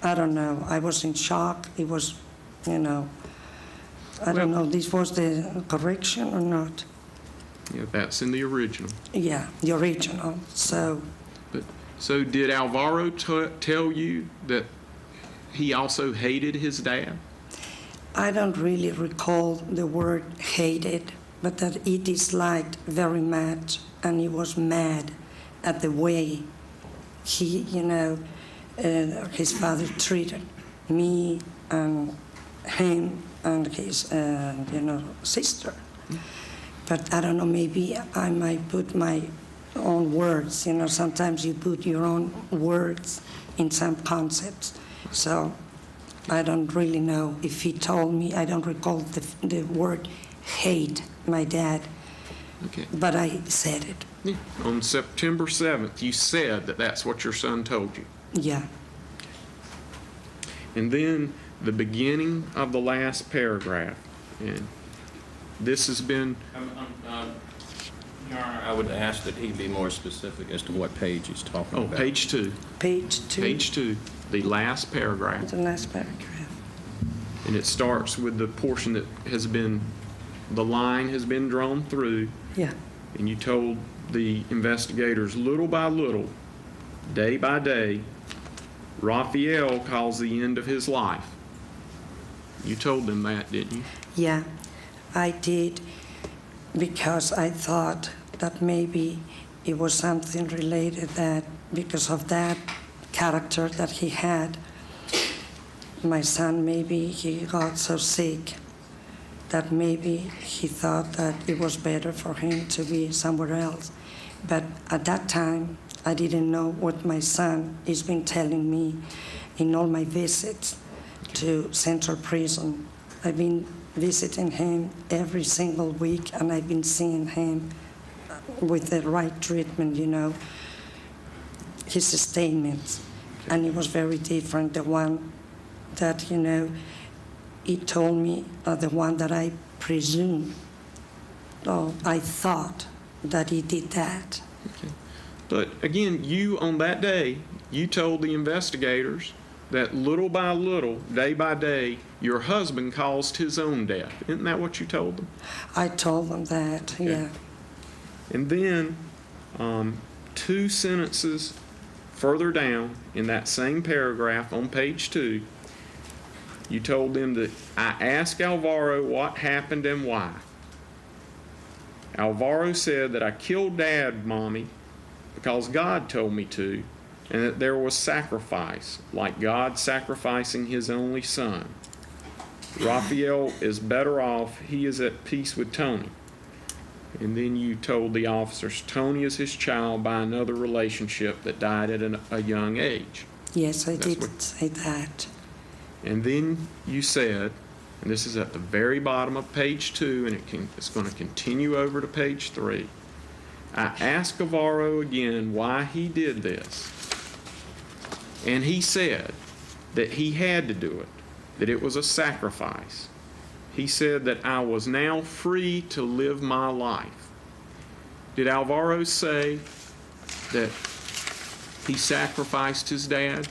I don't know. I was in shock. It was, I don't know, this was the correction or not. Yeah, that's in the original. Yeah, the original. So did Alvaro tell you that he also hated his dad? I don't really recall the word hated, but that he disliked very much, and he was mad at the way he, his father treated me and him and his, sister. But I don't know, maybe I might put my own words. Sometimes you put your own words in some concepts. So I don't really know if he told me. I don't recall the word hate my dad, Okay. but I said it. Yeah. On September 7th, you said that that's what your son told you. Yeah. And then the beginning of the last paragraph, and this has been... Your Honor, I would ask that he be more specific as to what page he's talking about. Page 2. Page 2. Page 2, the last paragraph. The last paragraph. And it starts with the portion that has been, the line has been drawn through. Yeah. And you told the investigators, little by little, day by day, Raphael calls the end of his life. You told them that, didn't you? Yeah, I did, because I thought that maybe it was something related that because of that character that he had, my son, maybe he got so sick that maybe he thought that it was better for him to be somewhere else. But at that time, I didn't know what my son has been telling me in all my visits to Central Prison. I've been visiting him every single week, and I've been seeing him with the right treatment, his statements. And it was very different, the one that, he told me, the one that I presumed, or I thought that he did that. Okay. But again, you on that day, you told the investigators that little by little, day by day, your husband caused his own death. Isn't that what you told them? I told them that, Okay. yeah. And then 2 sentences further down in that same paragraph on page 2, you told them that I asked Alvaro what happened and why. Alvaro said that I killed Dad, Mommy, because God told me to, and that there was sacrifice, like God sacrificing his only son. Raphael is better off. He is at peace with Tony. And then you told the officers Tony is his child by another relationship that died at a young age. Yes, I did say that. And then you said, and this is at the very bottom of page 2, and it's going to continue over to page 3. I asked Alvaro again why he did this. And he said that he had to do it, that it was a sacrifice. He said that I was now free to live my life. Did Alvaro say that he sacrificed his dad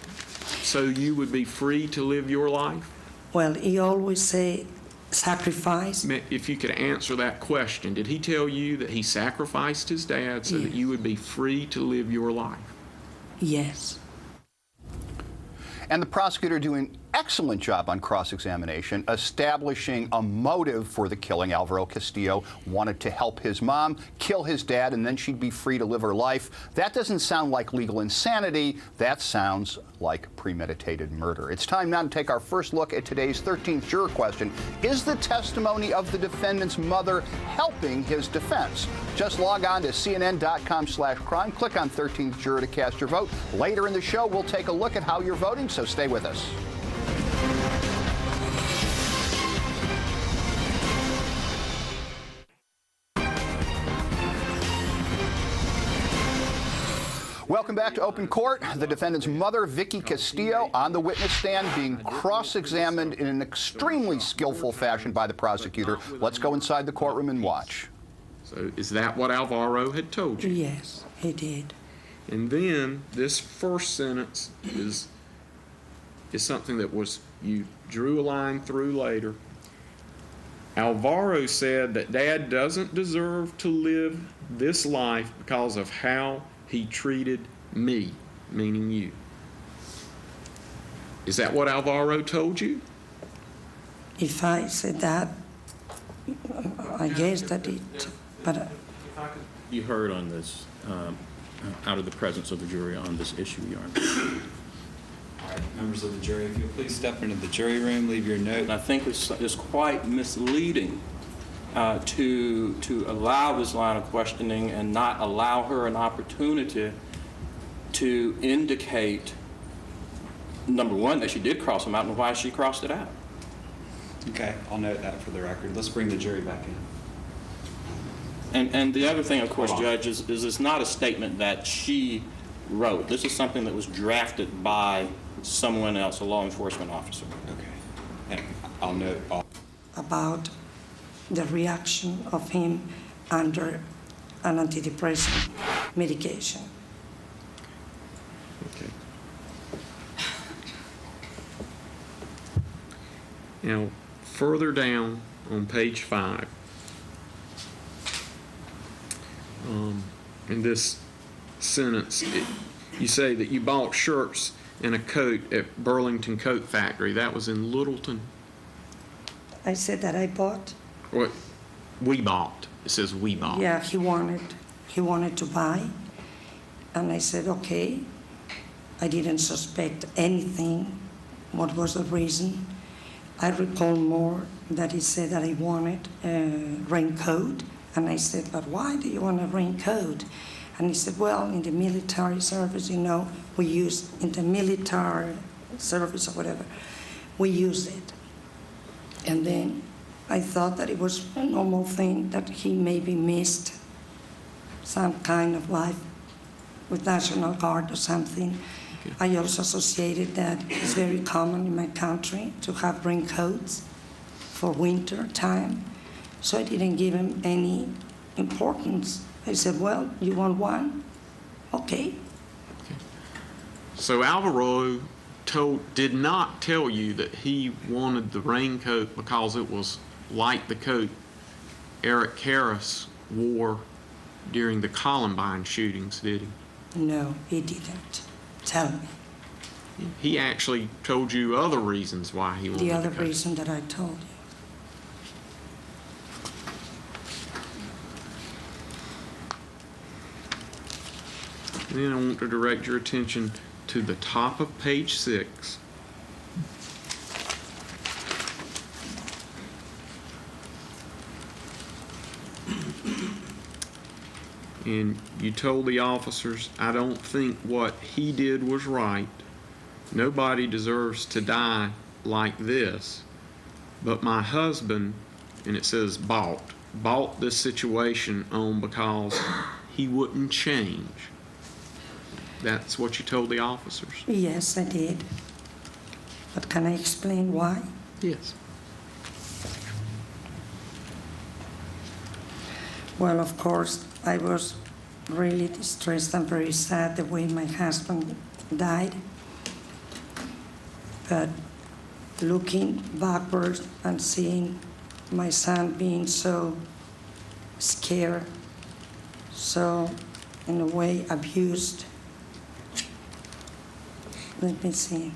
so you would be free to live your life? Well, he always say sacrifice. If you could answer that question, did he tell you that he sacrificed his dad so that you would be free to live your life? Yes. And the prosecutor doing excellent job on cross-examination, establishing a motive for the killing. Alvaro Castillo wanted to help his mom kill his dad, and then she'd be free to live her life. That doesn't sound like legal insanity. That sounds like premeditated murder. It's time now to take our first look at today's 13th juror question. Is the testimony of the defendant's mother helping his defense? Just log on to cnn.com/crime. Click on 13th juror to cast your vote. Later in the show, we'll take a look at how you're voting, so stay with us. Welcome back to Open Court. The defendant's mother, Vicky Castillo, on the witness stand being cross-examined in an extremely skillful fashion by the prosecutor. Let's go inside the courtroom and watch. So is that what Alvaro had told you? Yes, he did. And then this first sentence is is something that was, you drew a line through later. Alvaro said that Dad doesn't deserve to live this life because of how he treated me, meaning you. Is that what Alvaro told you? If I said that, I guess that it, but You heard on this, out of the presence of the jury on this issue, Your Honor. All right, members of the jury, if you'll please step into the jury room, leave your note. And I think it's quite misleading to allow this line of questioning and not allow her an opportunity to indicate, number one, that she did cross them out and why she crossed it out. Okay, I'll note that for the record. Let's bring the jury back in. And the other thing, of course, Hold on. Judge, is it's not a statement that she wrote. This is something that was drafted by someone else, a law enforcement officer. Okay. And I'll note all. about the reaction of him under an antidepressant medication. Okay. Now, further down on page 5, in this sentence, you say that you bought shirts and a coat at Burlington Coat Factory. That was in Littleton. I said that I bought. What? We bought. It says we bought. Yeah, he wanted to buy, and I said okay. I didn't suspect anything. What was the reason? I recall more that he said that he wanted a raincoat, and I said, but why do you want a raincoat? And he said, well, in the military service, we use, in the military service or whatever, we use it. And then I thought that it was a normal thing, that he maybe missed some kind of life with National Guard or something. Okay. I also associated that it's very common in my country to have raincoats for winter time. So I didn't give him any importance. I said, well, you want one? Okay. So Alvaro did not tell you that he wanted the raincoat because it was like the coat Eric Harris wore during the Columbine shootings, did he? No, he didn't tell me. He actually told you other reasons why he wanted The other coat. reason that I told you. Then I want to direct your attention to the top of page 6. And you told the officers, I don't think what he did was right. Nobody deserves to die like this. But my husband, and it says bought this situation on because he wouldn't change. That's what you told the officers? Yes, I did. But can I explain why? Yes. Well, of course, I was really distressed and very sad the way my husband died. But looking backwards and seeing my son being so scared, so, in a way, abused. Let me see.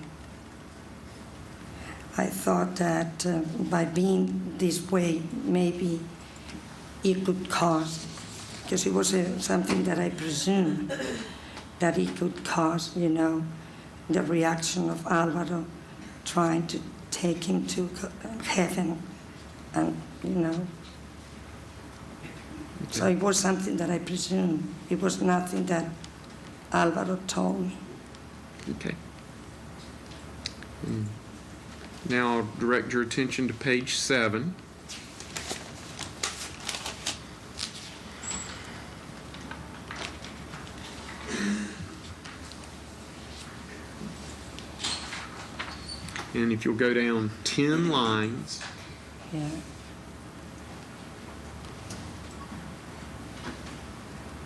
I thought that by being this way, maybe it could cause, because it was something that I presumed that it could cause, the reaction of Alvaro trying to take him to heaven, and, So it was something that I presumed. It was nothing that Alvaro told me. Okay. Now I'll direct your attention to page 7. And if you'll go down 10 lines, Yeah.